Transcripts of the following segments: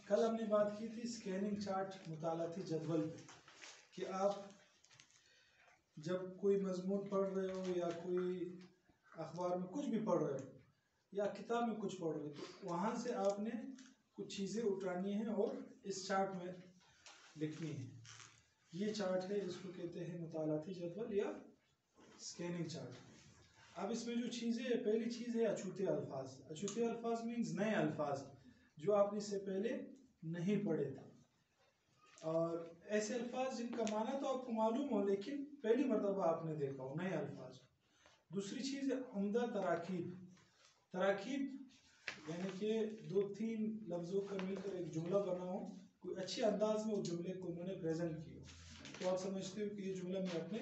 कल हमने बात की थी स्कैनिंग चार्ट मुतालाती जदवल पे कि आप जब कोई मजमून पढ़ रहे हो या कोई अखबार में कुछ भी पढ़ रहे हो या किताब में कुछ पढ़ रहे हो तो वहाँ से आपने कुछ चीज़ें उठानी हैं और इस चार्ट में लिखनी है। ये चार्ट है, इसको कहते हैं मुतालाती जदवल या स्कैनिंग चार्ट। अब इसमें जो चीज़ें है, पहली चीज़ है अछूते अल्फाज। अछूते अल्फाज मीन्स नए अल्फाज जो आपने इससे पहले नहीं पढ़े थे, और ऐसे अल्फाज जिनका माना तो आपको मालूम हो लेकिन पहली मरतबा आपने देखा हो, नए अल्फाज। दूसरी चीज़ है उम्दा तराकीब। तराकीब यानी कि 2-3 लफ्ज़ों का मिलकर एक जुमला बना हो, कोई अच्छे अंदाज में उस जुमले को उन्होंने प्रेजेंट किया, तो आप समझते हो कि ये जुमला मैं अपने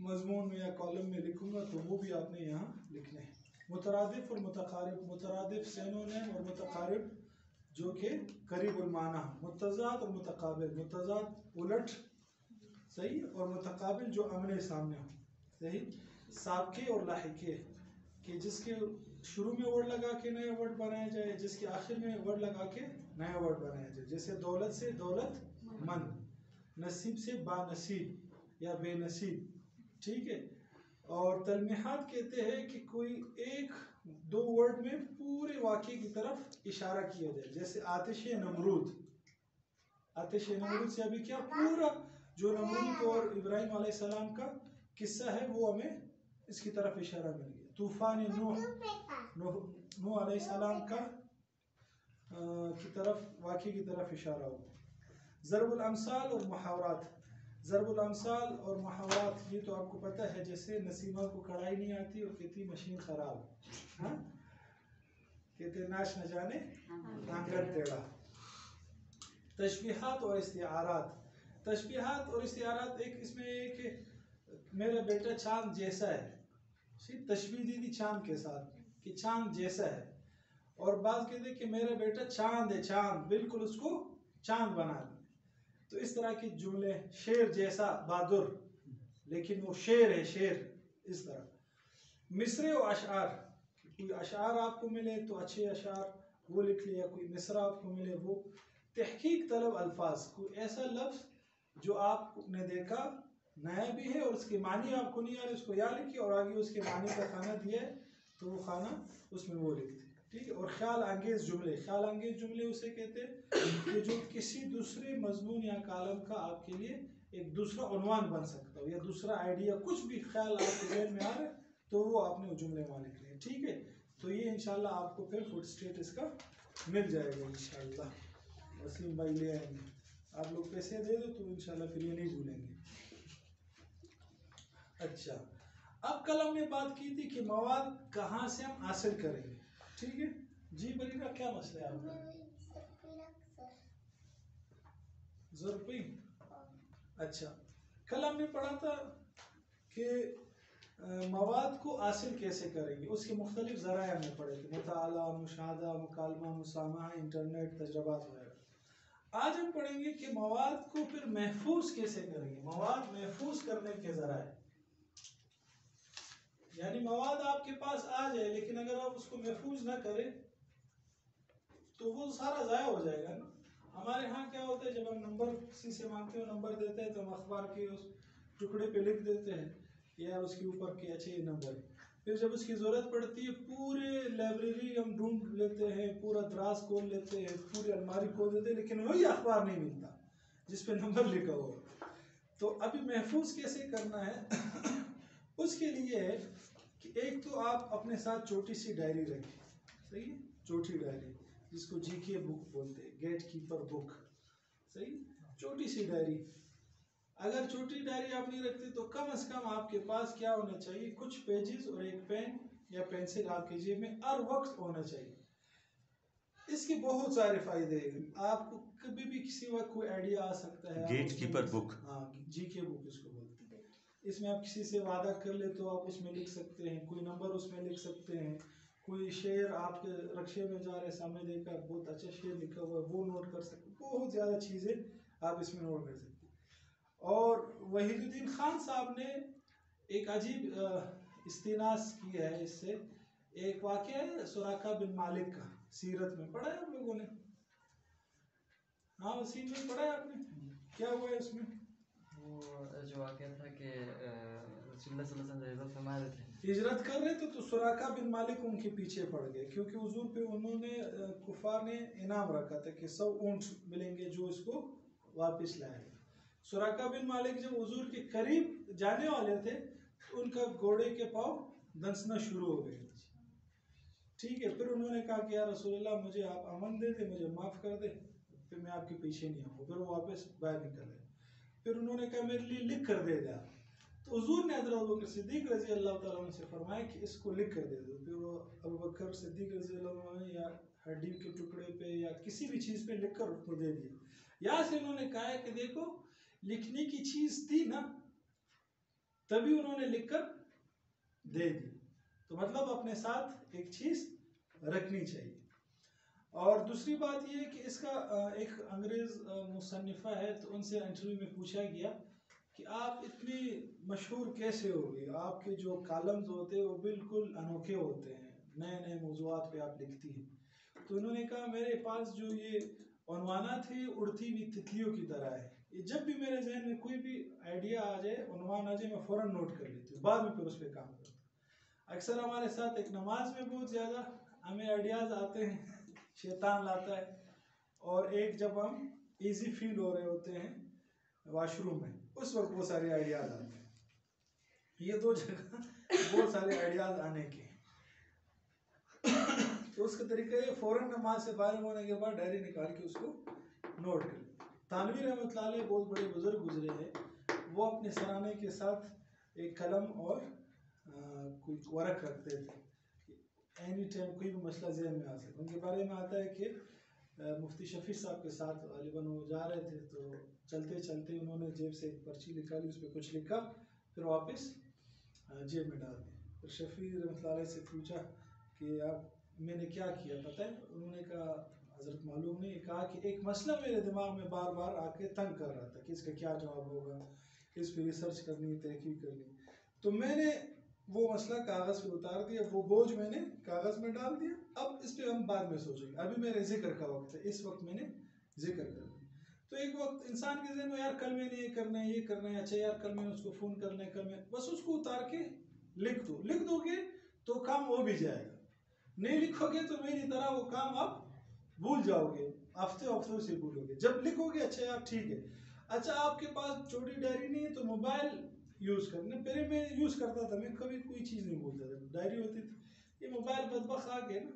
मजमून में या कॉलम में लिखूंगा, तो वो भी आपने यहाँ लिखने हैं। मुतरादिफ और मुतकारिब। मुतरादिफ सिनोनिम और मुतकारिब जो कि करीबुल माना। मुतज़ाद और मुतकाबिल। मुतज़ाद उलट सही, और मुतकाबिल जो आमने सामने हो सही। साबके और लाहिके कि जिसके शुरू में वर्ड लगा के नया वर्ड बनाया जाए, जिसके आखिर में वर्ड लगा के नया वर्ड बनाया जाए। जैसे दौलत से दौलतमंद, नसीब से बानसीब या बेनसीब, ठीक है। और तलमीहात कहते हैं कि कोई एक दो वर्ड में पूरे वाक़े की तरफ इशारा किया जाए। जैसे आतिश नमरूद। आतिश नमरूद से अभी क्या पूरा जो नमरूद और इब्राहिम अलैहिस्सलाम का किस्सा है वो हमें इसकी तरफ इशारा मिल गया। तूफान नूह अलैहिस्सलाम का की तरफ वाक़े की तरफ इशारा हो। ज़रबुल अमसाल और मुहावरात। ज़रबुल अमसाल और मुहावरात ये तो आपको पता है, जैसे नसीमा को कढ़ाई नहीं आती और कहती मशीन ख़राब, हाँ कहते नाश न जाने नांगर टेढ़ा। तशबीहात और इस्तिआरात। तशबीहात और इस्तिआरात, एक इसमें एक मेरा बेटा चांद जैसा है, तशबीह दी थी चांद के साथ कि चांद जैसा है, और बात कहते हैं कि मेरा बेटा चांद है, चांद बिल्कुल उसको चांद बना दे। तो इस तरह के जुमले, शेर जैसा बहादुर लेकिन वो शेर है, शेर, इस तरह। मिसरे और अशार, कोई अशार आपको मिले तो अच्छे अशार वो लिख लिया, कोई मिसरा आपको मिले वो। तहकीक तलब अल्फाज, कोई ऐसा लफ्ज़ जो आपने देखा नया भी है और उसके मानी आपको नहीं आ रहे, उसको या लिखिए और आगे उसके मानी का खाना दिया है तो वो खाना उसमें वो लिखते, ठीक है। और ख्याल अंगेज जुमले। ख्याल अंगेज जुमले उसे कहते हैं कि जो किसी दूसरे मजमून या कालम का आपके लिए एक दूसरा उन्वान बन सकता हो या दूसरा आइडिया, कुछ भी ख्याल आपके जहन में आ रहा है तो वो आपने वो जुमले वहाँ लिख लिए, ठीक है। तो ये इंशाल्लाह आपको फिर फुट स्टेट इसका मिल जाएगा इंशाल्लाह। वसीम भाई ले आएंगे, आप लोग पैसे दे दो तो इंशाल्लाह फिर ये नहीं भूलेंगे। अच्छा, अब कल हमने बात की थी कि मवाद कहाँ से हम हासिल करेंगे, ठीक है जी। बरीका क्या मसला है आपका? ज़रूरी। अच्छा, कल हमने पढ़ा था कि मवाद को हासिल कैसे करेंगे, उसके मुख्तलिफ ज़राए हमने पढ़े थे, मुताला, मुशाहदा, मुकालमा, मुसामा, इंटरनेट, तजरबात वगैरह। आज हम पढ़ेंगे कि मवाद को फिर महफूज कैसे करेंगे। मवाद महफूज करने के ज़राए, यानी मवाद आपके पास आ जाए लेकिन अगर आप उसको महफूज ना करें तो वो सारा ज़ाया हो जाएगा ना। हमारे यहाँ क्या होता है, जब हम नंबर किसी से मांगते हो, नंबर देते हैं तो हम अखबार के उस टुकड़े पे लिख देते हैं या उसके ऊपर के अच्छे नंबर, फिर जब उसकी ज़रूरत पड़ती है पूरे लाइब्रेरी हम ढूंढ लेते हैं, पूरा दराज खोल लेते हैं, पूरी अलमारी खोल देते हैं, लेकिन वही अखबार नहीं मिलता जिस पे नंबर लिखा हो। तो अभी महफूज कैसे करना है उसके लिए है कि एक तो आप अपने साथ छोटी सी डायरी रखें, सही है, छोटी डायरी जिसको जीके बुक बोलते हैं, गेट कीपर बुक, सही, छोटी सी डायरी। अगर छोटी डायरी आप नहीं रखते तो कम से कम आपके पास क्या होना चाहिए, कुछ पेजेस और एक पेन या पेंसिल आपके जेब में हर वक्त होना चाहिए। इसके बहुत सारे फायदे हैं, आपको कभी भी किसी वक्त कोई आइडिया आ सकता है। गेट कीपर बुक, हाँ जीके बुक इसको बोलते हैं। इसमें आप किसी से वादा कर ले तो आप उसमें लिख सकते हैं, कोई नंबर उसमें लिख सकते हैं, कोई शेर आपके रक्शे में जा रहे सामने देखा बहुत अच्छा शेर लिखा हुआ है वो नोट कर सकते हैं, बहुत ज़्यादा चीज़ें आप इसमें नोट कर सकते हैं। और वहीदुद्दीन खान साहब ने एक अजीब इस्तिनास किया है इससे, एक वाक़या है सुराका बिन मालिक का, सीरत में पढ़ा है आप लोगों ने, हाँ वसीम में पढ़ा है आपने, क्या हुआ है उसमें? वो जो वाक़या था कि रसूलुल्लाह सल्लल्लाहु अलैहि वसल्लम हिजरत फरमा रहे थे, हिजरत कर रहे थे तो सुराका बिन मालिक उनके पीछे पड़ गए, क्योंकि हुजूर पे उन्होंने कुफार ने इनाम रखा था कि 100 ऊंट मिलेंगे जो इसको वापस लाएगा। सुराका बिन मालिक जब हुजूर के करीब जाने वाले थे तो उनका घोड़े के पाँव दंसना शुरू हो गए। ठीक है, फिर उन्होंने कहा कि या रसूलल्लाह मुझे आप अमन दे दे, मुझे माफ़ कर दे, फिर मैं आपके पीछे नहीं आऊँगा। फिर वो वापस बाहर निकल गए। फिर उन्होंने कहा मेरे लिए लिख कर दे दे। तो हुजूर ने हज़रत अबू बकर सिद्दीक रज़ी अल्लाह तआला अन्हु से फरमाया कि इसको लिख कर दे दो। फिर वो अबू बकर सिद्दीक रज़ी अल्लाह अन्हु या हड्डी के टुकड़े पे या किसी भी चीज़ पे लिख कर उसको दे दिया। यहाँ से उन्होंने कहा है कि देखो लिखने की चीज़ थी ना, तभी उन्होंने लिख कर दे दी। तो मतलब अपने साथ एक चीज़ रखनी चाहिए। और दूसरी बात यह है कि इसका एक अंग्रेज़ मुसन्निफ़ा है, तो उनसे इंटरव्यू में पूछा गया कि आप इतनी मशहूर कैसे हो गई, आपके जो कॉलम्स होते हैं वो बिल्कुल अनोखे होते हैं, नए नए मौज़ूआत पे आप लिखती हैं। तो उन्होंने कहा मेरे पास जो ये उन्वाना थे उड़ती हुई तितलियों की तरह है, ये जब भी मेरे जहन में कोई भी आइडिया आ जाए, उन्वान आ जाए, मैं फ़ौरन नोट कर लेती हूँ, बाद में फिर उस पर काम करता हूँ। अक्सर हमारे साथ एक नमाज में बहुत ज़्यादा हमें आइडियाज़ आते हैं, शैतान लाता है, और एक जब हम इजी फील हो रहे होते हैं वॉशरूम में, उस वक्त बहुत सारे आइडियाज़ आते हैं। ये दो जगह बहुत सारे आइडियाज़ आने के तो उसका तरीका ये फ़ौरन नमाज से फारिग होने के बाद डायरी निकाल के उसको नोट कर। थानवी रहमतुल्लाह अलैह बहुत बड़े बुजुर्ग गुजरे हैं, वो अपने सराहने के साथ एक कलम और कोई वर्क रखते थे, एनी टाइम कोई भी मसला जहन में आ सकता। उनके बारे में आता है कि मुफ्ती शफी साहब के साथ गालिबन वो जा रहे थे, तो चलते चलते उन्होंने जेब से एक पर्ची निकाली, उस पर कुछ लिखा, फिर वापस जेब में डाल दी। फिर शफी रहमतुल्लाह अलैह से पूछा कि आप मैंने क्या किया पता है? उन्होंने कहा हज़रत मालूम नहीं। कहा कि एक मसला मेरे दिमाग में बार बार आके तंग कर रहा था कि इसका क्या जवाब होगा, इस पर रिसर्च करनी, तहकीक करनी। तो मैंने वो मसला कागज़ पे उतार दिया, वो बोझ मैंने कागज़ में डाल दिया, अब इस पर हम बाद में सोचेंगे, अभी मेरे जिक्र का वक्त है, इस वक्त मैंने जिक्र कर दिया। तो एक वक्त इंसान के ज़हन में यार कल मैंने ये करना है, ये करना है, अच्छा यार कल मैंने उसको फ़ोन करना है, कल मैं बस उसको उतार के लिख दोगे तो काम हो भी जाएगा। नहीं लिखोगे तो मेरी तरह वो काम आप भूल जाओगे, हफ्ते हफ्तों से भूलोगे। जब लिखोगे अच्छा यार ठीक है। अच्छा आपके पास छोटी डायरी नहीं है तो मोबाइल यूज़ करना। पहले मैं यूज़ करता था, मैं कभी कोई चीज़ नहीं भूलता था, डायरी होती थी। ये मोबाइल बदबख्त आ गया ना,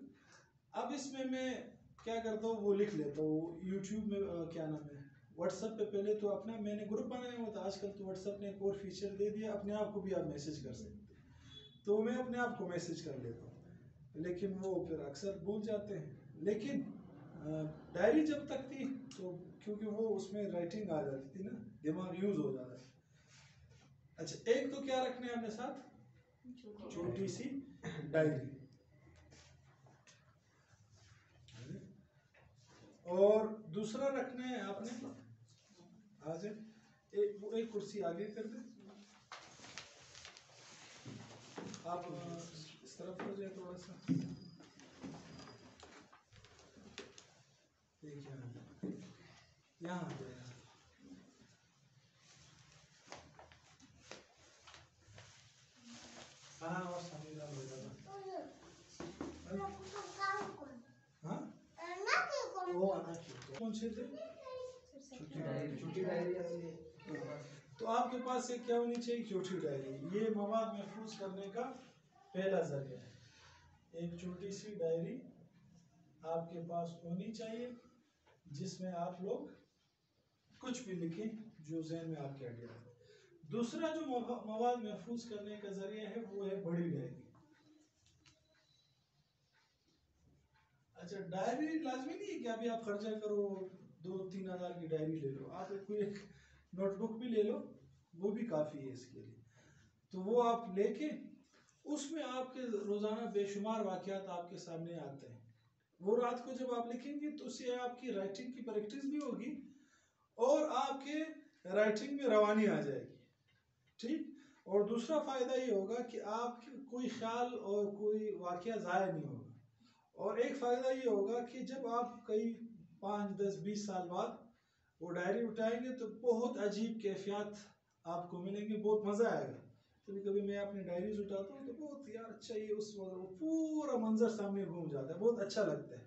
अब इसमें मैं क्या करता हूँ वो लिख लेता हूँ। यूट्यूब में क्या नाम है, व्हाट्सएप पे पहले तो अपना मैंने ग्रुप बनाया हुआ था, आजकल तो व्हाट्सएप ने एक और फीचर दे दिया, अपने आप को भी आप मैसेज कर सकते हैं, तो मैं अपने आप को मैसेज कर लेता हूँ। लेकिन वो फिर अक्सर भूल जाते हैं। लेकिन डायरी जब तक थी तो क्योंकि वो उसमें राइटिंग आ जाती थी ना, दिमाग यूज़ हो जाता है। अच्छा एक तो क्या रखना है अपने साथ, छोटी सी डायरी, और दूसरा रखना है आपने आज एक कुर्सी आगे कर दे, आप इस तरफ हो जाए थोड़ा सा, यहाँ आ जाए। हाँ और समीरा हो जाएगा। हाँ वो आना चाहिए। कौन से थे? छोटी डायरी। तो आपके पास एक क्या होनी चाहिए, छोटी डायरी। ये मवाद महफूज करने का पहला जरिया है। एक छोटी सी डायरी आपके पास होनी चाहिए जिसमें आप लोग कुछ भी लिखें जो जहन में आपके आइडिया है। दूसरा जो मवाद महफूज करने का जरिया है वो है बड़ी डायरी। अच्छा डायरी लाजमी नहीं है कि अभी आप खर्चा करो 2-3 हज़ार की डायरी ले लो, आप कोई एक नोटबुक भी ले लो, वो भी काफ़ी है इसके लिए। तो वो आप लेके उसमें आपके रोज़ाना बेशुमार वाक़यात आपके सामने आते हैं। वो रात को जब आप लिखेंगे तो उससे आपकी राइटिंग की प्रैक्टिस भी होगी और आपके राइटिंग में रवानी आ जाएगी। ठीक। और दूसरा फ़ायदा ये होगा कि आपके कोई ख्याल और कोई वाक़या ज़ाया नहीं होगा। और एक फ़ायदा ये होगा कि जब आप कई 5, 10, 20 साल बाद वो डायरी उठाएंगे तो बहुत अजीब कैफियत आपको मिलेंगे, बहुत मज़ा आएगा। कभी कभी मैं अपनी डायरीज उठाता हूँ तो बहुत यार अच्छा, ये उस वो पूरा मंजर सामने घूम जाता है, बहुत अच्छा लगता है।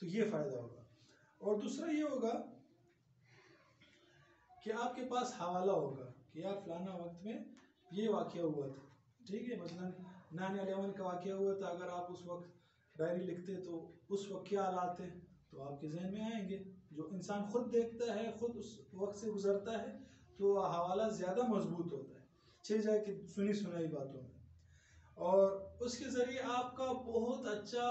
तो ये फ़ायदा होगा। और दूसरा ये होगा कि आपके पास हवाला होगा कि यार फलाना वक्त में ये वाक़या हुआ था, ठीक है, मसलन 9/11 का वाक़या हुआ था, अगर आप उस वक्त डायरी लिखते तो उस वक्त क्या हालात थे तो आपके जहन में आएंगे। जो इंसान खुद देखता है, खुद उस वक्त से गुजरता है, तो हवाला ज़्यादा मजबूत होता है, छः जाए कि सुनी सुनाई बातों में। और उसके ज़रिए आपका बहुत अच्छा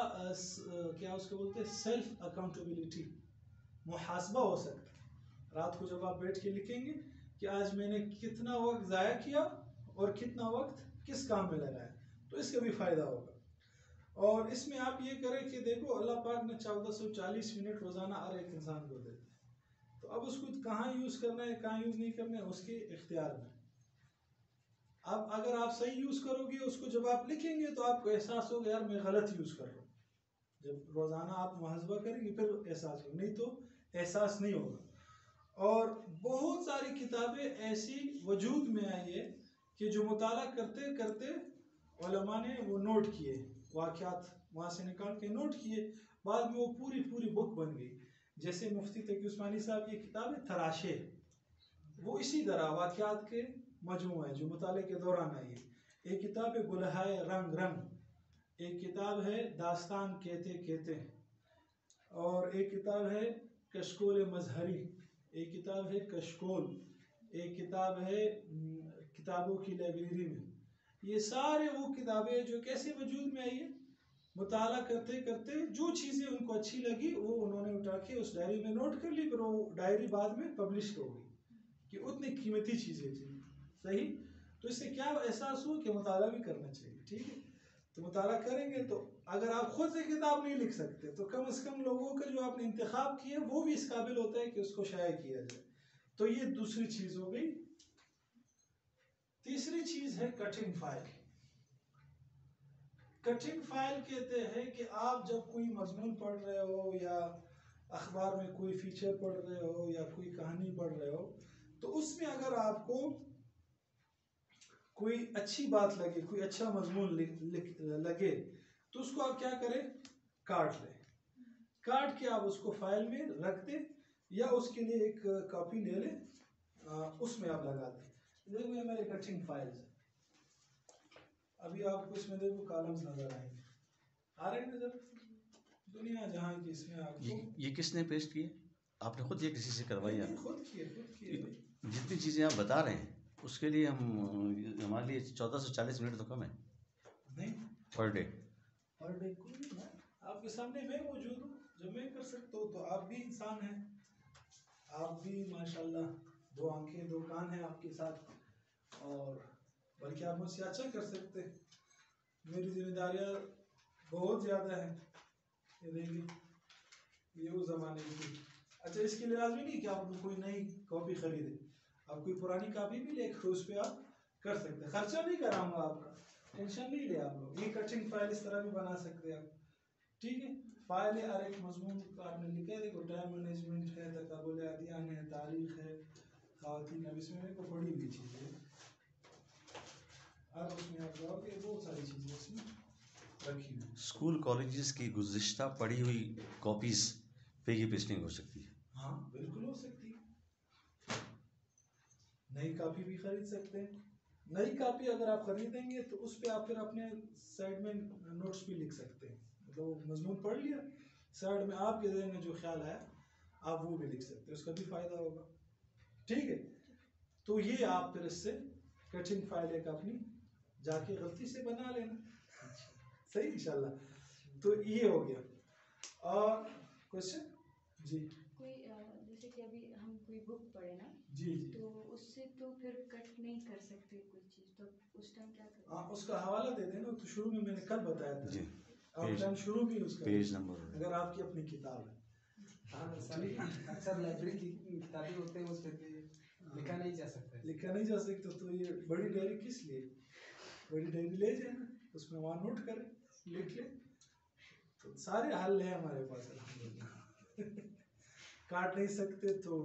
क्या उसको बोलते हैं, सेल्फ अकाउंटेबिलिटी, मुहासबा हो सकता है। रात को जब आप बैठ के लिखेंगे कि आज मैंने कितना वक्त ज़ाया किया और कितना वक्त किस काम में लगाया, तो इसका भी फ़ायदा होगा। और इसमें आप ये करें कि देखो अल्लाह पाक ने 1440 मिनट रोज़ाना हर एक इंसान को देते हैं, तो अब उसको कहाँ यूज़ करना है कहाँ यूज़ नहीं करना है उसके इख्तियार में। अब अगर आप सही यूज़ करोगे उसको, जब आप लिखेंगे तो आपको एहसास होगा यार मैं गलत यूज़ कर रहा हूँ। जब रोज़ाना आप मुहासबा करेंगे फिर एहसास होगा, नहीं तो एहसास नहीं होगा। और बहुत सारी किताबें ऐसी वजूद में आई है कि जो मुताला करते करते उलमा ने वो नोट किए, वाक़यात वहाँ से निकाल के नोट किए, बाद में वो पूरी पूरी बुक बन गई। जैसे मुफ्ती तकी उस्मानी साहब की किताब है तराशे, वो इसी तरह वाक़यात के मजमू है जो मुताले के दौरान आई है। एक किताब है गुलहाए रंग रंग, एक किताब है दास्तान कहते कहते, और एक किताब है कशकोल मजहरी, एक किताब है कशकोल, एक किताब है किताबों की लाइब्रेरी में। ये सारे वो किताबें जो कैसे वजूद में आई है, मुताला करते करते जो चीज़ें उनको अच्छी लगी वो उन्होंने उठा के उस डायरी में नोट कर ली, फिर वो डायरी बाद में पब्लिश हो गई कि उतनी कीमती चीज़ें थी। सही, तो इससे क्या एहसास हुआ कि मुताला भी करना चाहिए, ठीक है। तो मुताला करेंगे तो अगर आप खुद से किताब नहीं लिख सकते तो कम से कम लोगों का जो आपने इंतखाब किया वो भी इस काबिल होता है कि उसको शाया किया जाए। तो ये दूसरी चीज़ हो गई। तीसरी चीज़ है कटिंग फाइल। कटिंग फाइल कहते हैं कि आप जब कोई मजमून पढ़ रहे हो या अखबार में कोई फीचर पढ़ रहे हो या कोई कहानी पढ़ रहे हो, तो उसमें अगर आपको कोई अच्छी बात लगे, कोई अच्छा मजमून लगे, तो उसको आप क्या करें, काट लें। काट के आप उसको फाइल में रख दें या उसके लिए एक कॉपी ले लें, उसमें आप लगा दें। देखो ये मेरे कटिंग फाइल्स है, अभी आपको इसमें देखो कॉलम्स नजर आएंगे, आ रहे हैं नजर, दुनिया जहाँ की इसमें आपको। ये किसने पेस्ट किए? आपने खुद ये किसी से करवाई है? खुद किए जितनी चीज़ें आप बता रहे हैं उसके लिए हमारे लिए 1440 मिनट तो कम है नहीं पर डे। और देखो आपके सामने मैं मौजूद हूँ, जब मैं कर सकता हूँ तो आप भी इंसान हैं, आप भी माशाल्लाह 2 आंखें 2 कान हैं आपके साथ, और बल्कि आप मुझसे अच्छा कर सकते हैं। मेरी जिम्मेदारियाँ बहुत ज़्यादा हैं, ये देखिए ये उस ज़माने की थी। अच्छा, इसके लिए लाजमी नहीं कि आप कोई नई कॉपी खरीदें, आप कोई पुरानी कॉपी भी लेकर उस पर आप कर सकते हैं, खर्चा नहीं कराऊंगा आपका, टेंशन नहीं ले आप लोग। ये कटिंग फाइल इस तरह भी बना सकते हैं आप, ठीक है। फाइल है, हर एक मजमून का आपने लिखा है, देखो टाइम मैनेजमेंट है, तकाबुल अदियान है, तारीख है, ख़वातीन, अब इसमें मेरे को पढ़ी हुई चीज़ें हैं, अब उसमें आप जाओगे बहुत सारी चीज़ें इसमें रखी हुई। स्कूल कॉलेजेस की गुज़िश्ता पढ़ी हुई कॉपीज़ पे ये पेस्टिंग हो सकती है? हाँ बिल्कुल हो सकती है, नई कॉपी भी खरीद सकते हैं। नई कॉपी अगर आप खरीदेंगे तो उस पर आप फिर अपने साइड में नोट्स भी लिख सकते हैं, मतलब मजमून पढ़ लिया, साइड में आपके जहन में जो ख्याल आया आप वो भी लिख सकते हैं, उसका भी फ़ायदा होगा, ठीक है। तो ये आप फिर इससे कटिंग फाइल एक अपनी जाके गलती से बना लेना, सही इंशाल्लाह। तो ये हो गया। और क्वेश्चन जी, कोई जैसे कि अभी हम कोई बुक पढ़े ना, जी जी, तो उससे तो फिर कट नहीं कर सकते कोई चीज़, तो उस टाइम क्या करें? हाँ उसका हवाला दे देना, तो शुरू में मैंने कल बताया था, जी, आप टाइम शुरू भी उसका पेज नंबर। अगर आपकी अपनी किताब है। हाँ सर, अक्सर लाइब्रेरी की किताबें होते हैं उस पर लिखा नहीं जा सकता है। लिखा नहीं जा सकता, तो ये बड़ी डायरी किस लिए, बड़ी डायरी ले जाए ना, उसमें वहाँ नोट करें, लिख ले, तो सारे हल है हमारे पास अल्हम्दुलिल्लाह। काट नहीं सकते तो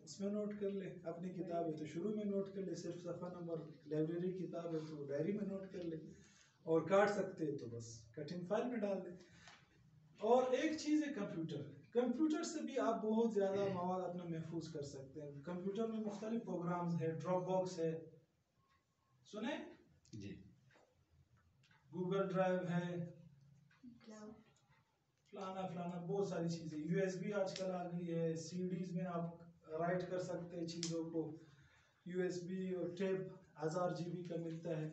उसमें नोट कर ले, अपनी किताब है तो शुरू में नोट कर ले, सिर्फ सफ़ा नंबर, लाइब्रेरी किताब है तो डायरी में नोट कर ले, और काट सकते तो बस कटिंग फाइल में डाल दे। और एक चीज़ है कंप्यूटर, कंप्यूटर से भी आप बहुत ज़्यादा मवाद अपना महफूज कर सकते हैं। कंप्यूटर में मुख्तलिफ प्रोग्राम्स है, ड्रॉप बॉक्स है, सुने, जी, गूगल ड्राइव है, क्लाउड, फलाना फलाना बहुत सारी चीज़ें, यूएसबी आजकल आ गई है, सीडीज में आप राइट कर सकते हैं चीज़ों को, यूएसबी और टेप 1000 GB का मिलता है,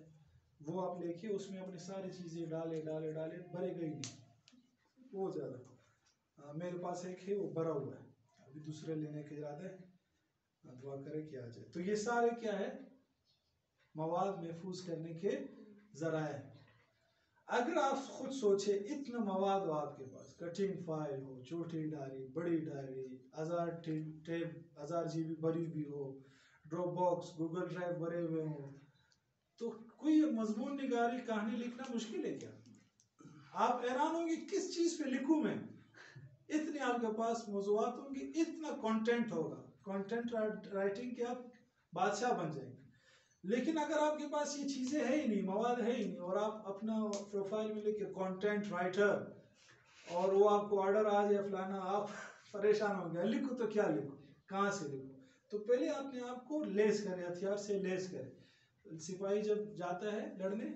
वो आप लेके उसमें अपनी सारी चीज़ें डाले डाले डाले, भरेगा ही नहीं बहुत ज़्यादा। मेरे पास एक है वो भरा हुआ है, अभी दूसरे लेने के इरादे है, दुआ करें कि आ जाए। तो ये सारे क्या है, मवाद महफूज करने के ज़राए। अगर आप खुद सोचे इतना मवाद हो आपके पास, कटिंग फाइल हो, छोटी डायरी, बड़ी डायरी, 1000 टेप 1000 GB भरी भी हो, ड्रॉप बॉक्स, गूगल ड्राइव भरे हुए हो, तो कोई मजमून निगारी कहानी लिखना मुश्किल है क्या? आप हैरान होंगे किस चीज़ पे लिखूं मैं, इतने आपके पास मौज़ूआत होंगे, इतना कंटेंट होगा, कंटेंट राइटिंग के आप बादशाह बन जाएंगे। लेकिन अगर आपके पास ये चीज़ें है ही नहीं, मवाद है ही नहीं, और आप अपना प्रोफाइल में लिखे कंटेंट राइटर, और वो आपको ऑर्डर आ जाए फलाना, आप परेशान हो गए, लिखो तो क्या लिखो, कहाँ से लिखो? तो पहले अपने आप को लेस करें, हथियार से लेस करें। सिपाही जब जाता है लड़ने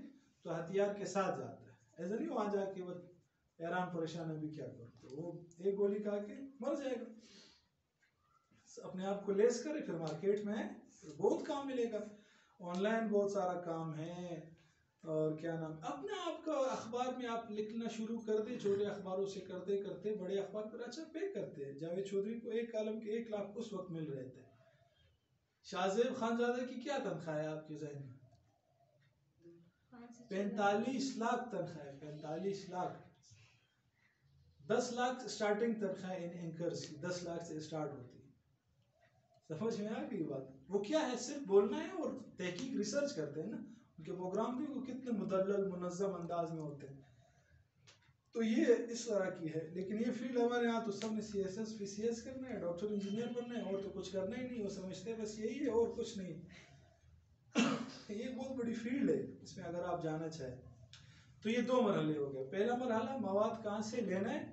तो हथियार के साथ जाता है, ऐसा नहीं वहाँ जाके वो हैरान परेशान अभी क्या करो, तो वो एक गोली खा के मर जाएगा। अपने आप को लेस करें, फिर मार्केट में बहुत काम मिलेगा, ऑनलाइन बहुत सारा काम है, और क्या नाम, अपने आप का अखबार में आप लिखना शुरू कर दे, छोटे अखबारों से करते करते बड़े अखबार पर अच्छा पे करते हैं। जावेद चौधरी को एक कॉलम के 1 लाख उस वक्त मिल रहे थे। शाहजेब खानजादा की क्या तनख्वाह है आपके जहन में? 45 लाख तनख्वाह है, 45 लाख। 10 लाख स्टार्टिंग तनख्वाह इन एंकर्स की, 10 लाख से स्टार्ट होती है। समझ में आ गई बात? वो क्या है, सिर्फ बोलना है और तहकीक रिसर्च करते हैं ना, उनके प्रोग्राम भी वो कितने मुदल्लल मुनज़्ज़म अंदाज में होते हैं। तो ये इस तरह की है। लेकिन ये फील्ड हमारे यहाँ तो सब ने CSS PCS करना है, डॉक्टर इंजीनियर बनना है, और तो कुछ करना ही नहीं, वो समझते हैं बस यही है और कुछ नहीं। ये बहुत बड़ी फील्ड है, इसमें अगर आप जाना चाहें तो ये 2 मरहले हो गए। पहला मरहला मवाद कहाँ से लेना है,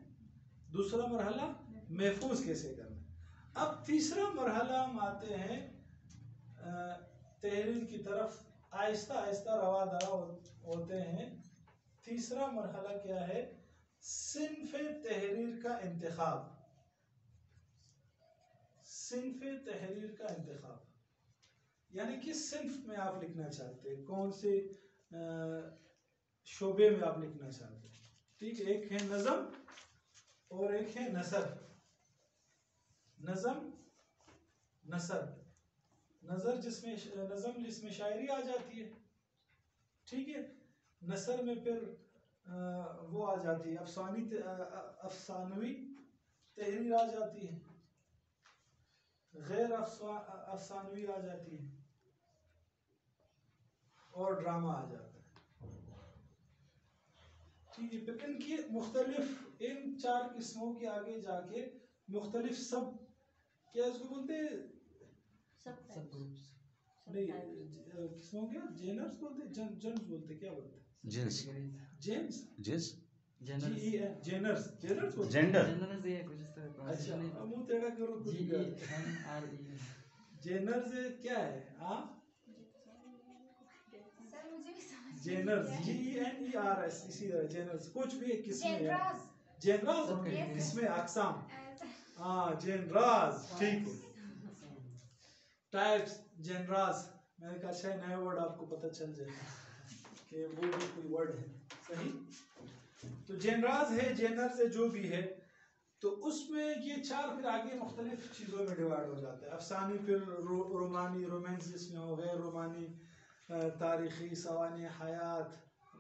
दूसरा मरहला महफूज कैसे करना है। अब तीसरा मरहला हम आते हैं तहरीर की तरफ, आहिस्ता आहिस्ता रवा दवा होते हैं। तीसरा मरहला क्या है, सिन्फ तहरीर का इंतखाब। सिन्फ तहरीर का इंतखाब यानी किस सिन्फ में आप लिखना चाहते हैं, कौन से शोबे में आप लिखना चाहते हैं। ठीक है, एक है नज़म और एक है नसर। नज़म नसर, नज़र जिसमें शायरी आ जाती है, ठीक है, नसर में फिर वो आ जाती है अफसानवी तहरीर आ जाती है, गैर अफसानवी आ जाती है, और ड्रामा आ जाता है। ठीक है, फिर इनकी मुख्तलिफ, इन 4 किस्मों के आगे जाके मुख्तलिफ सब, क्या इसको बोलते हैं, सब ग्रुप्स, नहीं किस्मों क्या, जेनर्स बोलते हैं, जेन्स बोलते हैं, क्या बोलते हैं, जेंस, जेन्स, जेंस, GEN, जेनर्स, जेनर्स बोलते हैं। जेंडर, जनरल ये कुछ इस तरह अच्छा, pronunciation अब मुंह टेढ़ा करो कुछ भी कर। GENRE। जेनर्स क्या है, हाँ, सर मुझे भी समझ जेनर्स, GENERS, इसी तरह जेनर्स कुछ भी एक किस्म है, जेनरास Yes. किस्में अक़साम, हाँ जेनरास, ठीक है, टाइप्स, जेनरास। मैंने कहा अच्छा नया वर्ड आपको पता चल जाए कि वो भी कोई वर्ड है, सही। तो जेनरास है, जेनर्स है, जो भी है, तो उसमें ये 4 फिर आगे मुख्तलिफ चीज़ों में डिवाइड हो जाता है। अफसानी, फिर रोमानी, रोमांस जिसमें हो, गैर रोमानी, तारीख़ी, सवाने हयात,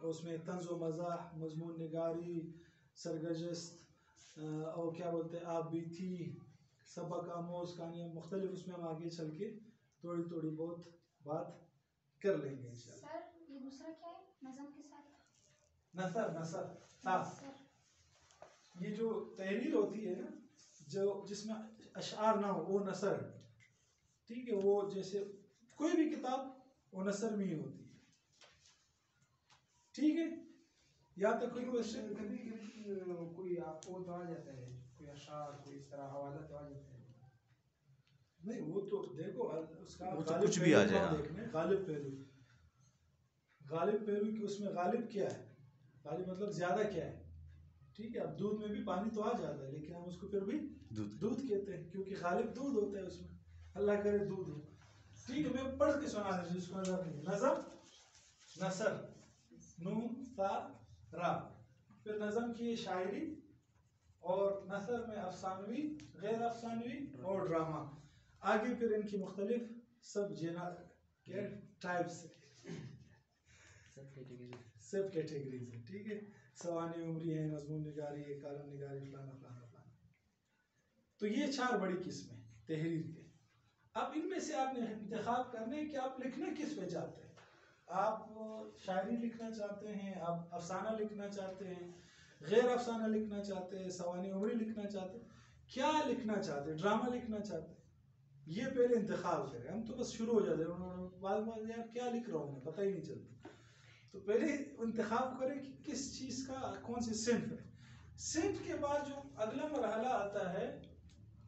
उसमें तंज़ व मज़ाह, मज़मून निगारी, सरगजस्त, और क्या बोलते हैं, आप भी थी, सबक आमोज़ कहानियाँ मुख्तलिफ, उसमें हम आगे चल के थोड़ी थोड़ी बहुत बात कर लेंगे इंशाल्लाह। सर ये दूसरा क्या है, नज़म के साथ नसर, नसर, हाँ, सर ये जो तहरीर होती है ना, जो जिसमें अशार ना हो वो नसर है, ठीक है। वो जैसे कोई भी किताब वो नसर में ही होती है, ठीक है। यहाँ तक कोई क्वेश्चन? कभी कभी कोई आपको तो आ जाता है, कोई अशार कोई इस तरह हवाला तो आ जाता है। नहीं, वो तो देखो उसका वो तो गालिब कुछ भी आ पहलू जाए, हम हाँ। देखने गालिब पहलू, गालिब पहलू की उसमें गालिब क्या है, गालिब मतलब ज्यादा क्या है, ठीक है। अब दूध में भी पानी तो आ जाता है लेकिन हम उसको फिर भी दूध दूध कहते हैं क्योंकि गालिब दूध होता है उसमें, अल्लाह करे दूध हो, ठीक है। मैं पढ़ के सुना रहा हूँ जिसको नजर नहीं, नजम नसर नून सा रा, फिर नजम की शायरी, और नसर में अफसानवी गैर अफसानवी और ड्रामा। आगे फिर इनकी मुख्तलिफ सब जेना के टाइप्स सब कैटेगरी। सब कैटेगरीज है, ठीक है। सवानी उमरी है, मजमून निगारी है, कालम निगारी, फलाना फलाना फलाना। तो ये 4 बड़ी किस्में तहरीर के। अब इनमें से आपने इंतखाब करने हैं कि आप लिखना किस पे चाहते हैं। आप शायरी लिखना चाहते हैं, आप अफसाना लिखना चाहते हैं, गैर अफसाना लिखना चाहते हैं, सवानी उमरी लिखना चाहते हैं, क्या लिखना चाहते हैं, ड्रामा लिखना चाहते हैं, ये पहले इंतखाब करें। हम तो बस शुरू हो जाते हैं बाद में, यार क्या लिख रहा हूँ मैं, पता ही नहीं चलता। तो पहले इंतखाब करें कि किस चीज़ का कौन सी सिंफ है। सिंफ के बाद जो अगला मरहला आता है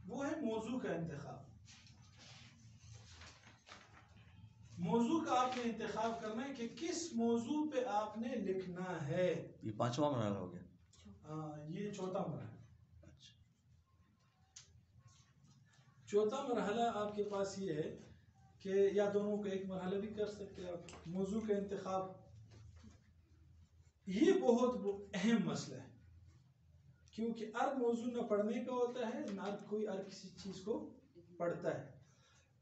वो है मौजू का इंतखाब। मौजू का आपने इंतखाब करना है कि किस मौजू पे आपने लिखना है। ये 5वां मरहला हो गया। ये चौथा मरहला। अच्छा, चौथा मरहला आपके पास ये है कि या दोनों को एक मरहला भी कर सकते हैं आप, मौजू का इंतखाब। ये बहुत अहम मसला है क्योंकि अर्ब मौजू न पढ़ने का होता है ना कोई अर्ब किसी चीज़ को पढ़ता है।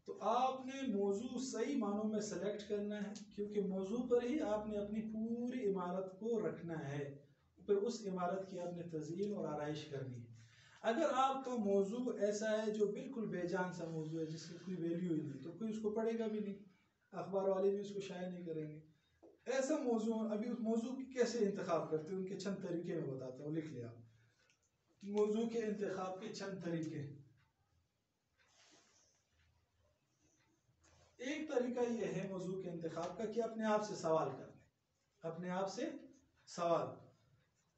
तो आपने मौजू सही मानों में सेलेक्ट करना है क्योंकि मौजू पर ही आपने अपनी पूरी इमारत को रखना है, फिर उस इमारत की आपने तज़यीन और आराइश करनी है। अगर आपका मौजू ऐसा है जो बिल्कुल बेजान सा मौजू है जिसकी कोई वैल्यू ही नहीं, तो कोई उसको पढ़ेगा भी नहीं, अखबार वाले भी उसको शाये नहीं करेंगे। ऐसा मौजू, अभी उस मौजू की कैसे इंतखाब करते हैं उनके चंद तरीके में बताता हूँ, लिख लिया मौजू के इंतखाब के चंद तरीके। एक तरीका ये है मौजू के इंतखाब का कि अपने आप से सवाल करना, अपने आप से सवाल।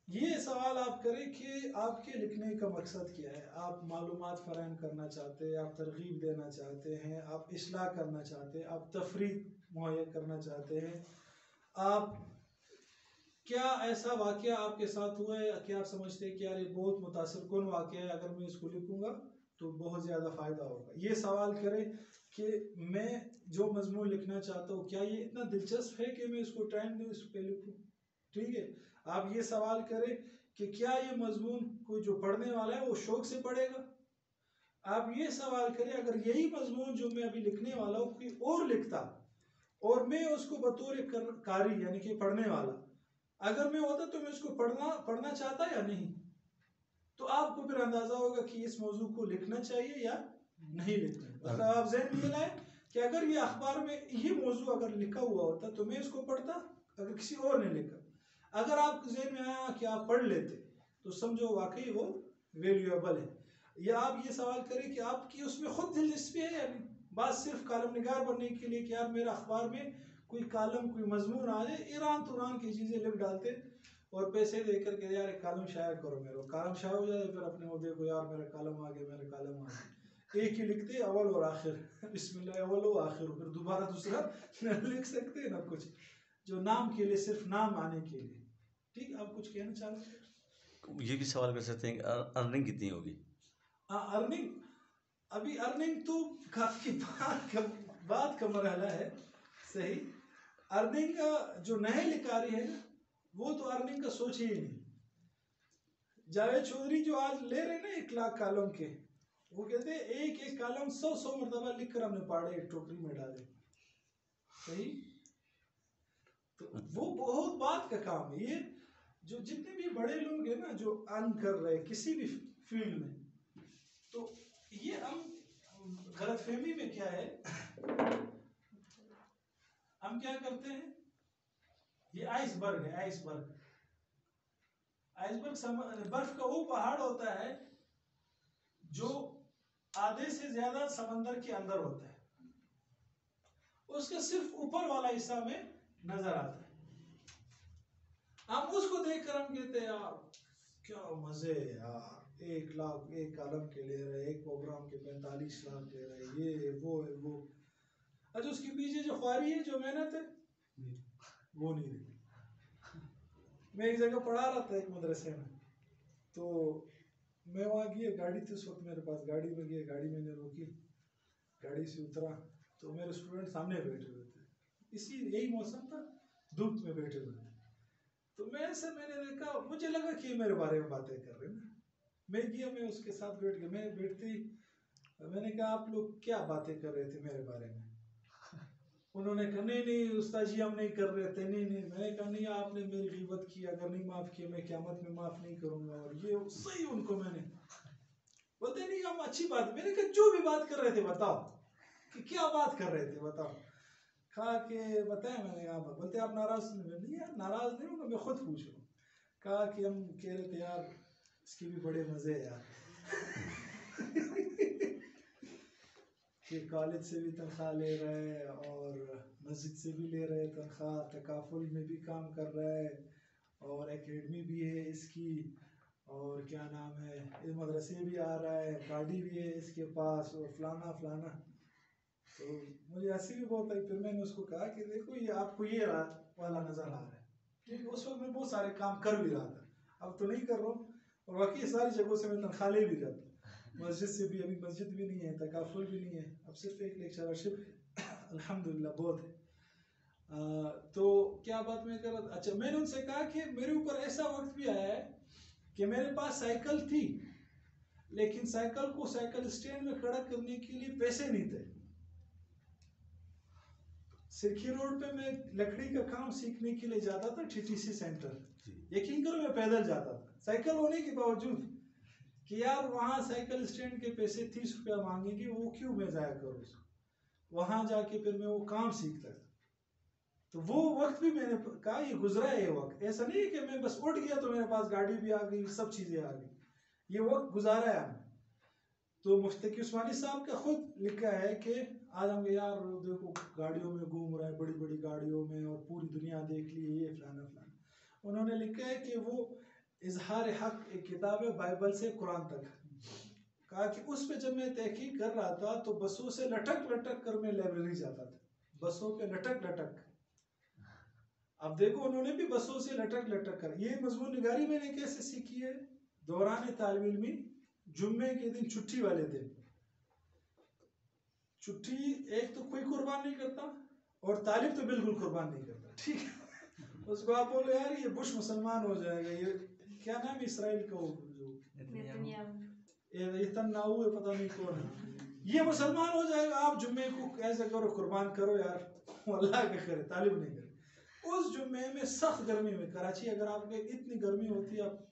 ये सवाल आप करें कि आपके लिखने का मकसद क्या है। आप मालूमात फराहम करना चाहते हैं, आप तरगीब देना चाहते हैं, आप इस्लाह करना चाहते हैं, आप तफरीह मुहैया करना चाहते हैं, आप क्या ऐसा वाक़या आपके साथ हुआ है कि आप समझते हैं कि यार ये बहुत मुतासिर कुन वाक़या है, अगर मैं इसको लिखूंगा तो बहुत ज़्यादा फ़ायदा होगा। ये सवाल करें कि मैं जो मजमून लिखना चाहता हूँ क्या ये इतना दिलचस्प है कि मैं इसको टाइम दूँ, इस पर लिखूँ, ठीक है। आप ये सवाल करें कि क्या ये मजमून कोई जो पढ़ने वाला है वो शौक से पढ़ेगा। आप ये सवाल करें अगर यही मजमून जो मैं अभी लिखने वाला हूँ कोई और लिखता और मैं उसको बतौर कारी यानी कि पढ़ने वाला अगर मैं होता तो मैं उसको पढ़ना चाहता या नहीं। तो आपको फिर अंदाजा होगा कि इस मौजू को लिखना चाहिए या नहीं लिखना। मतलब आप ज़हन में लाएं कि अगर ये अखबार में ये मौजू अगर लिखा हुआ होता तो मैं इसको पढ़ता, अगर किसी और ने लिखा। अगर आपको ज़हन में आया कि आप पढ़ लेते तो समझो वाकई वो वैल्यूएबल है। या आप ये सवाल करें कि आपकी उसमें खुद दिलचस्पी है या नहीं, बात सिर्फ कालम निगार बनने के लिए कि यार मेरा अखबार में कोई कालम कोई मजमून आ जाए, ईरान तुरान की चीज़ें लिख डालते और पैसे दे करके यार एक कालम शायर करो, मेरा कालम शायर हो जाए, फिर अपने वो देखो यार मेरा कालम आ गया, मेरा कालम आ गया। एक ही लिखते अव्वल और आखिर, बिस्मिल्लाह अव्वल और आखिर, फिर दोबारा दूसरा लिख सकते ना कुछ जो नाम के लिए, सिर्फ नाम आने के लिए। ठीक, आप कुछ कहना चाहते? ये भी सवाल कर सकते हैं कि अर्निंग कितनी होगी। अर्निंग, अभी अर्निंग तो काफी बात का मरहला है, सही। अर्निंग का जो नए लिकारी है ना वो तो अर्निंग का सोचे ही नहीं। जावेद चौधरी जो आज ले रहे ना 1 लाख कालम के, वो कहते हैं एक एक कालम 100 मरतबा लिख कर हमने पाड़े, एक टोकरी में डाले, सही। तो वो बहुत बात का काम है। ये जो जितने भी बड़े लोग हैं ना जो अर्न कर रहे हैं किसी भी फील्ड में, तो ये हम गलतफहमी में क्या है, हम क्या करते हैं, ये आइसबर्ग है, आइसबर्ग। आइसबर्ग बर्फ का वो पहाड़ होता है जो आधे से ज्यादा समंदर के अंदर होता है, उसका सिर्फ ऊपर वाला हिस्सा में नजर आता है। हम उसको देखकर हम कहते हैं यार क्या मजे है यार, 1 लाख एक कॉलम के ले रहे, एक प्रोग्राम के 45 लाख ले रहे, ये वो है वो। अच्छा उसके पीछे जो ख्वारी है, जो मेहनत है, वो नहीं रही। मैं एक जगह पढ़ा रहा था एक मदरसे में, तो मैं वहाँ गया, गाड़ी थी उस वक्त मेरे पास, गाड़ी में गया, गाड़ी मैंने रोकी, गाड़ी से उतरा तो मेरे स्टूडेंट सामने बैठे हुए थे, इसी यही मौसम था, धूप में बैठे हुए थे। तो मैंने देखा, मुझे लगा कि ये मेरे बारे में बातें कर रहे हैं ना। मैं गया, मैं उसके साथ बैठ गया, मैं बैठते ही मैंने कहा आप लोग क्या बातें कर रहे थे मेरे बारे में? उन्होंने कहा नहीं नहीं उस्ताद जी हम नहीं कर रहे थे, नहीं नहीं। मैंने कहा नहीं आपने मेरी ग़ीबत की, अगर नहीं माफ़ किया मैं क़यामत में माफ़ नहीं करूँगा। और ये सही उनको मैंने बोलते नहीं हम अच्छी बात, मैंने कहा जो भी बात कर रहे थे बताओ कि क्या बात कर रहे थे बताओ। कहा कि बताया, मैंने कहा बोलते आप नाराज़ नहीं? यार नाराज़ नहीं हूँ, मैं खुद पूछ रहा हूँ। कहा कि हम कह रहे थे यार इसके भी बड़े मज़े यार कि कॉलेज से भी तनख्वाह ले रहे हैं और मस्जिद से भी ले रहे हैं तनख्वाह, तकाफुल में भी काम कर रहा है और एकेडमी भी है इसकी, और क्या नाम है इस मदरसे भी आ रहा है, गाड़ी भी है इसके पास और फलाना फलाना। तो मुझे हंसी भी बहुत आई। फिर मैंने उसको कहा कि देखो ये आपको ये वाला नज़र आ रहा है, क्योंकि उस वक्त मैं बहुत सारे काम कर भी रहा था, अब तो नहीं कर रहा हूँ। और बाकी सारी जगहों से मैं तनख्वाह ले भी जाता, मस्जिद से भी, अभी मस्जिद भी नहीं है, तकाफुल भी नहीं है, अब सिर्फ एक लेक्चरशिप है अल्हम्दुलिल्लाह बहुत है। तो क्या बात मैं कर रहा था, अच्छा मैंने उनसे कहा कि मेरे ऊपर ऐसा वक्त भी आया है कि मेरे पास साइकिल थी, लेकिन साइकिल को साइकिल स्टैंड में खड़ा करने के लिए पैसे नहीं थे। सिरखी रोड पे मैं लकड़ी का काम सीखने के लिए जाता था, TTC सेंटर, यकीन करो मैं पैदल जाता था, साइकिल होने के बावजूद कि यार वहाँ साइकिल स्टैंड के पैसे 30 रुपया मांगेंगे, वो क्यों मैं जाया करूँ उसको, वहाँ जाके फिर मैं वो काम सीखता था। तो वो वक्त भी मैंने कहा ये गुजरा है, ये वक्त ऐसा नहीं है कि मैं बस उठ गया तो मेरे पास गाड़ी भी आ गई, सब चीज़ें आ गई, ये वक्त गुजारा है हमने। तो मुफ्ती उस्मानी साहब का खुद लिखा है कि आज हम यार देखो गाड़ियों में घूम रहे हैं, बड़ी बड़ी गाड़ियों में, और पूरी दुनिया देख ली, ये फलाना फलाना। उन्होंने लिखा है कि वो इजहार हक एक किताब है बाइबल से कुरान तक, कहा कि उस पे जब मैं तहकीक कर रहा था तो बसों से लटक लटक कर मैं लाइब्रेरी जाता था, बसों पे लटक लटक। अब देखो उन्होंने भी बसों से लटक लटक कर, ये मजमून निगारी मैंने कैसे सीखी है, दौरान तालिब इल्मी जुम्मे के दिन छुट्टी वाले दिन, छुट्टी एक तो कोई कुर्बान नहीं करता और तालिब तो बिल्कुल कुर्बान नहीं करता, ठीक है। उसको आप बोलो यार ये बुश मुसलमान हो जाएगा, ये क्या नाम है इसराइल का, जो नेतन्याहू है, पता नहीं कौन है, ये मुसलमान हो जाएगा, आप जुम्मे को ऐसे करो कुर्बान करो यार, अल्लाह के करे, तालिब नहीं करे। उस जुम्मे में सख्त गर्मी में, कराची अगर आपके इतनी गर्मी होती है, आप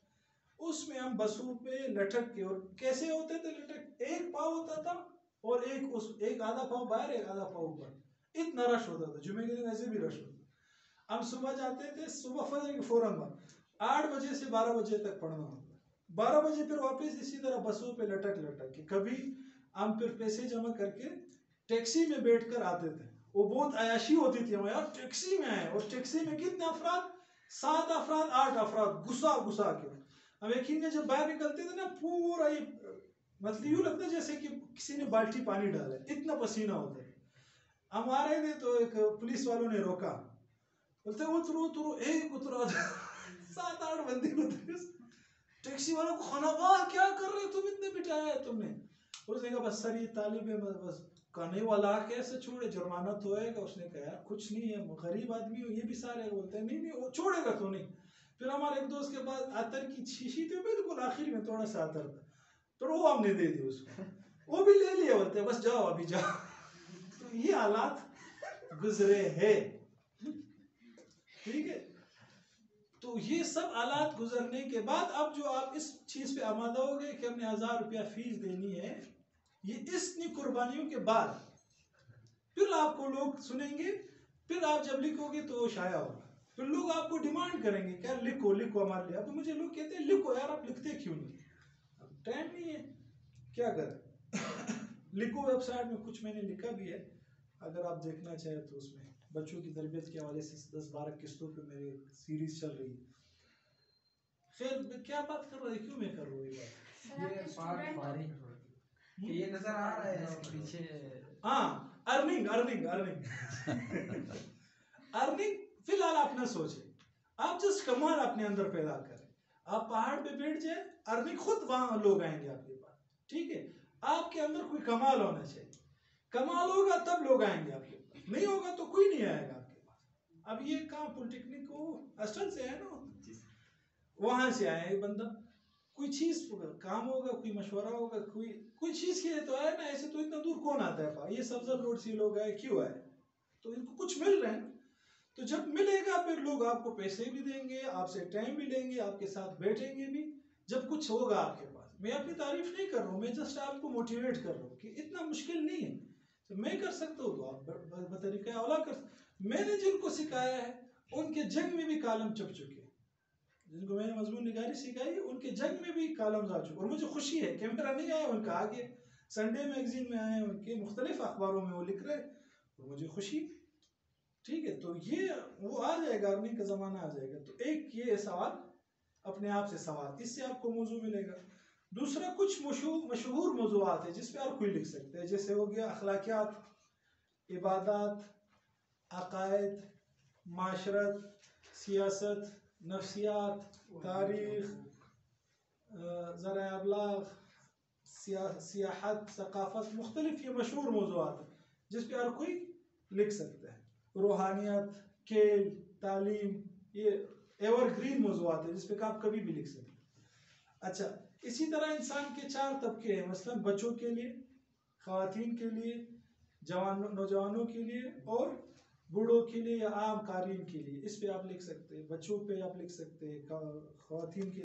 उसमें हम बसों पे लटक के, और कैसे होते थे लटक, एक पाँव होता था और एक आधा पाँव बाहर, एक आधा पाँव ऊपर, इतना रश होता था। जुम्मे के दिन ऐसे भी रश होता। हम सुबह जाते थे, सुबह फजर के फौरन बाद 8 बजे से 12 बजे तक पढ़ना होता, 12 बजे फिर वापस इसी तरह बसों पे लटक लटक के। कभी हम फिर पैसे जमा करके टैक्सी में बैठ कर आते थे, वो बहुत अयाशी होती थी हमें यार, टैक्सी में है, और टैक्सी में कितने अफराद, 7 अफराद 8 अफराद घुसा घुसा के। हम यकीन में जब बाहर निकलते थे ना, पूरा ये मतलब यूँ लगता है जैसे कि किसी ने बाल्टी पानी डाला है, इतना पसीना होता है। हम आ रहे थे तो एक पुलिस वालों ने रोका, बोलते उतरो उतरो, एक उतरा 7-8 बंदे उतरे, टैक्सी वालों को खाना क्या कर रहे हो तुम, इतने बिठाया है तुमने। उसने कहा बस सर ये तालिब है, बस कहने वाला कैसे छोड़े, जुर्माना तो होएगा। उसने कहा यार कुछ नहीं है, गरीब आदमी हो, ये भी सारे बोलते हैं नहीं नहीं वो छोड़ेगा तो नहीं। फिर हमारे एक दोस्त के पास अतर की शीशी थी, बिल्कुल आखिर में थोड़ा सा अतर था, तो वो हमने दे दी उसको, वो भी ले लिया, बोलते बस जाओ अभी जाओ। तो ये हालात गुजरे है, ठीक है। तो ये सब हालात गुजरने के बाद अब जो आप इस चीज पे आमादा हो गए कि हमने 1000 रुपया फीस देनी है, ये इतनी कुर्बानियों के बाद फिर आपको लोग सुनेंगे, फिर आप जब लिखोगे तो वो शाया होगा, फिर लोग आपको डिमांड करेंगे क्या लिखो लिखो हमारे लिए। अब तो मुझे लोग कहते हैं लिखो यार, आप लिखते क्यों नहीं, अब टाइम नहीं है। क्या करें लिखो वेबसाइट में, कुछ मैंने लिखा भी है, अगर आप देखना चाहें तो उसमें बच्चों की तरबियत के हवाले से 10-12 किस्तों पे मेरी सीरीज चल रही है। खैर क्या बात कर रहा है, क्यों मैं कर रहा हूँ ये बात? सर आपके स्टूडेंट फारी ये नजर आ रहा है इसके पीछे हाँ, अर्निंग अर्निंग अर्निंग अर्निंग फिलहाल आप ना सोचें, आप जस्ट कमाल अपने अंदर पैदा करें। आप पहाड़ पे बैठ जाए, अर्निंग खुद वहां लोग आएंगे आपके पास, ठीक है? आपके अंदर कोई कमाल होना चाहिए, कमाल होगा तब लोग आएंगे आपके पास, नहीं होगा तो कोई नहीं आएगा आपके पास। अब ये कहाँ पॉलिटेक्निक को हॉस्टल से है ना, वहां से आया ये बंदा, कोई चीज काम होगा, कोई मशवरा होगा, कोई चीज के लिए तो आया ना, ऐसे तो इतना दूर कौन आता है? ये सफजल रोड से लोग आए, क्यों आए? तो इनको कुछ मिल रहा है ना, तो जब मिलेगा फिर लोग आपको पैसे भी देंगे, आपसे टाइम भी लेंगे, आपके साथ बैठेंगे भी, जब कुछ होगा आपके पास। मैं अपनी तारीफ नहीं कर रहा हूँ, मैं जस्ट आपको मोटिवेट कर रहा हूँ कि इतना मुश्किल नहीं है, तो मैं कर सकता हूँ तो आप बतरीका औला कर। मैंने जिनको सिखाया है उनके जंग में भी कालम चुप चुके, जिनको मैंने मजमून निगारी सिखाई उनके जंग में भी कालम्स आ चुके, और मुझे खुशी है कि मेरा नहीं आया उनका, आगे संडे मैगजीन में आए, उनके मुख्तलिफ अखबारों में वो लिख रहे, और मुझे खुशी, ठीक है? तो ये वो आ जाएगा, अर्निंग का ज़माना आ जाएगा। तो एक ये सवाल अपने आप से सवाल, इससे आपको मौजू मिलेगा। दूसरा, कुछ मशहूर मौजूआत है जिस पे और कोई लिख सकते हैं, जैसे हो गया अखलाकियात, इबादत, अकायद, माशरत, सियासत, नफ्सियात, तारीख, ज़रा अबलाग, सियाहत, सकाफत, मुख्तलिफ ये मशहूर मौजूआत है जिस पे हर कोई लिख सकता है। रूहानियत, खेल, तालीम, ये एवरग्रीन मौजूआत है जिस पे आप कभी भी लिख सकते हैं। अच्छा, इसी तरह इंसान के 4 तबके हैं, मसलन बच्चों के लिए, ख़वातीन के लिए, नौजवानों के लिए, और बूढ़ों के लिए या आम कारीन के लिए। इस पे आप लिख सकते हैं, बच्चों पे आप लिख सकते हैं, ख़वातीन के